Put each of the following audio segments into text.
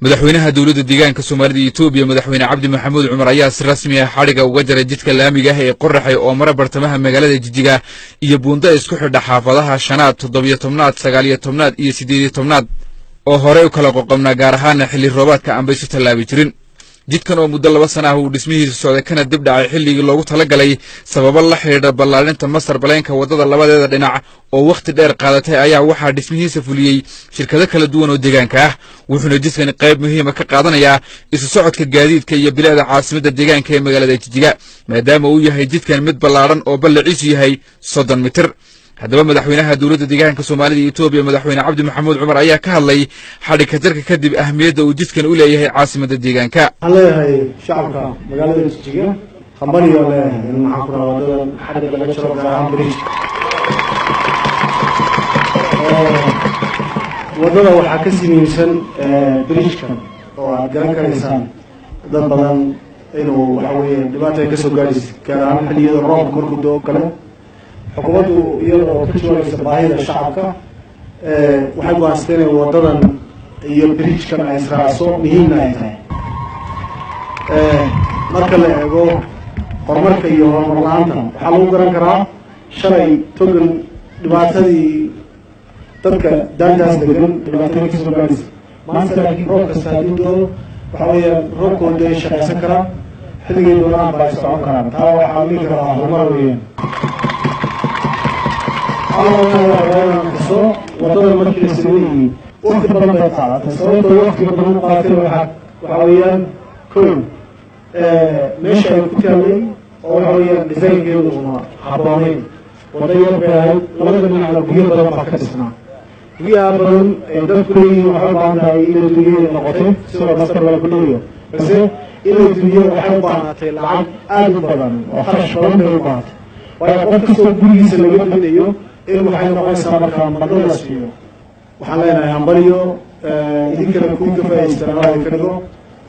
madaxweynaha dawladda deegaanka Soomaalida Itoobiya madaxweyne Cabdi Maxamuud Cumar ayaa si rasmi ah xariga uga jaray jidka laamiga ah ee Qorraxay oo mara bartamaha magaalada Jijjiga iyo buunda isku xidha xaafadaha shanaad 17aad 19aad iyo 18aad oo hore u kala qoqobna gaar ahaan xilli roobaadka aan baysu talaabi jirin jidkan oo muddo 2 sano ah uu dhismihiisu socday kana dib dhacay xilligii loogu talagalay sabab la xiriira ballaarinta masar baleenka wadada labadeeda dhinac oo waqti dheer qaadatay ayaa waxa dhismihiisa fuliyay shirkado kala duwan oo deegaanka ah wuxuuna jidkan qayb muhiim ah ka qaadanayaa isu socodka gaadiidka iyo bilaada caasimadda deegaanka ee magaalada Jijjiga maadaama uu yahay jidkan mid ballaaran oo ballaciisu yahay 30 mitir haddaba madaxweynaha dawladda deegaanka Soomaalida Itoobiya madaxweyne Cabdi Maxamuud Cumar ayaa ka hadlay xariga jarka kadib ahmiyadda uu jidkan u leeyahay caasimadda deegaanka leeyahay shacabka magaalada Jijjiga khambariyo leeyahay in waxa ku raadada xariga laga jaro gaaraan bridge wadada waxa ka sameeysan bridge-kan oo aad garan karaysaan dad badan inuu waxa weeye dhibaato ay ka soo gaadhayso gaaraan xilliyada roobka markuu doo kale xukuumaddu iyadoo ka jawaabeysa baahida shacabka waxay go'aansadeen in wadadan iyo bridge-kan ay israacso muhiimna ay tahay marka la eego horumarka iyo horumar la'aanta waxaa lagu garan karaa shalay togan dhibaatadii dadka daantaas degan dhibaatadii kasoo gaadhaysa maanta laakiin roob kasta hadduu doo waxa weeyaan roobkooda ay shaqaysan karaan xilligay doonaan baa ay socon karaan taa waxaa dhihi karaa horumar weeyaan wadada markii la sameeyey waqti badan bay qaadatay sababtoo waqti badan u qaadatay waxa weeyaan kow meesha ay ku taallay oo waxa weeyaan desaynkeedu uma habboonayn wada yar bay ahayd labada dhinacna guryo badan baa ka dhisnaa guryaha badan ee dadku leeyihiin waxay u baahan tahay in la dumiyo noqotay sidoo masar lala kudhigayo balse in la dumiyo waxay u baahatay lacag aad u badan oo kharash badan bay u baahatay waayo qof kastoo gurigiisa laga duminayo in waxay noqonaysaa markaa madho la siiyo waxaan leenahay hambaliyo idinkana kuwii ka faa'iidaystaan Allah idinka dhigo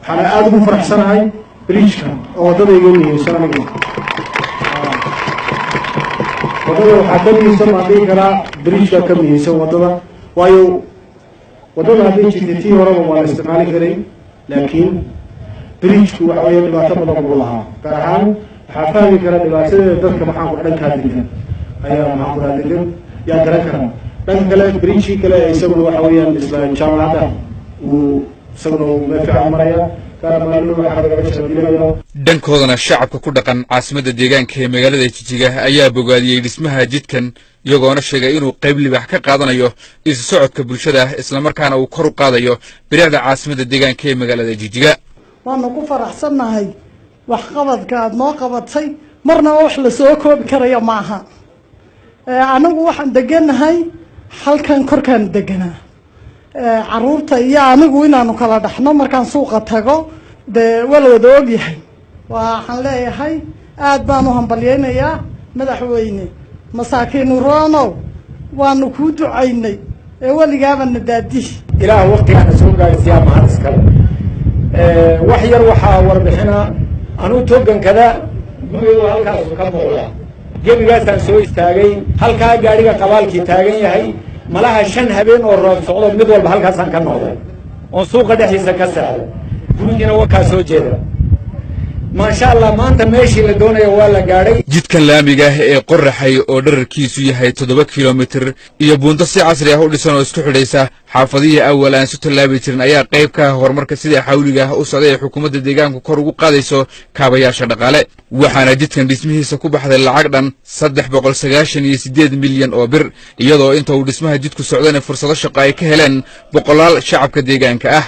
waxaana aad ugu faraxsanahay bridge-kan oo waddada iga muhiimsan aniga waddada waxaa ka muhiimsan baan dhihi karaa bridge-ka ka muhiimsan waddada waayo waddada hadday jirtay tii horeba waa la isticmaali karay laakiin bridge-ku waxa weeye dhibaato badan buu lahaa gaar ahaan waxaa fahmi kara dhibaatadeeda dadka maxaan ku dhankaa degan ayaa maxaan ku degan yaa garan karaa dhanka kale bridge kale isaguna waxa weeyaan isla jaamacadda uu isaguna meel fiican maraya dhankoodana shacabka ku dhaqan caasimadda deegaanka ee magaalada Jijjiga ayaa bogaadiyey dhismaha jidkan iyagoona sheegay inuu qayb libax ka qaadanayo isu socodka bulshada isla markaana uu kor u qaadayo bilicda caasimadda deegaanka ee magaalada Jijjiga waanu ku faraxsanahay wax qabadka aad noo qabatay marna wax la soo koobi karayo maaha anagu waxaan deganahay halkan korkaan deganaa caruurta iyo anigu inaanu kala dhaxno markaan suuqa tago wala wada og yahay waxaan leeyahay aad baan u hambalyeynaya madaxweyne masaakiin roonow waanu ku ducaynay waligaaba nadaadi ilaah waqtigaana soo gaarsiyaa mahad iskale wax yar waxa warbixina anu togan kada guriga halkaas ka muuqda gebigaasaan soo istaagay halkaa gaariga qabaalkii taagan yahay malaha 5 habeen oo roob socdo mid walba halkaasaan ka noqday oo suuqa dhexdiisa ka saaray gurigina waa ka soo jeeda ma sha Allah maanta meeshii la doonayo waa la gaaray jidkan laamiga ah ee Qorraxay oo dhererkiisu yahay 7 kiiloomitir iyo buunda si casri ah u dhisan oo isku xidhaysa xaafadihii awal aan si talaabi jirin ayaa qayb ka horumarka sida xawliga ah u socday ee xukuumadda deegaanku kor ugu qaadayso kaabayaasha dhaqaale waxaana jidkan dhismihiisa ku baxday lacag dhan 398 milyan oo bir iyadoo inta uu dhismaha jidku socdana fursado shaqo ay ka heleen boqolaal shacabka deegaanka ah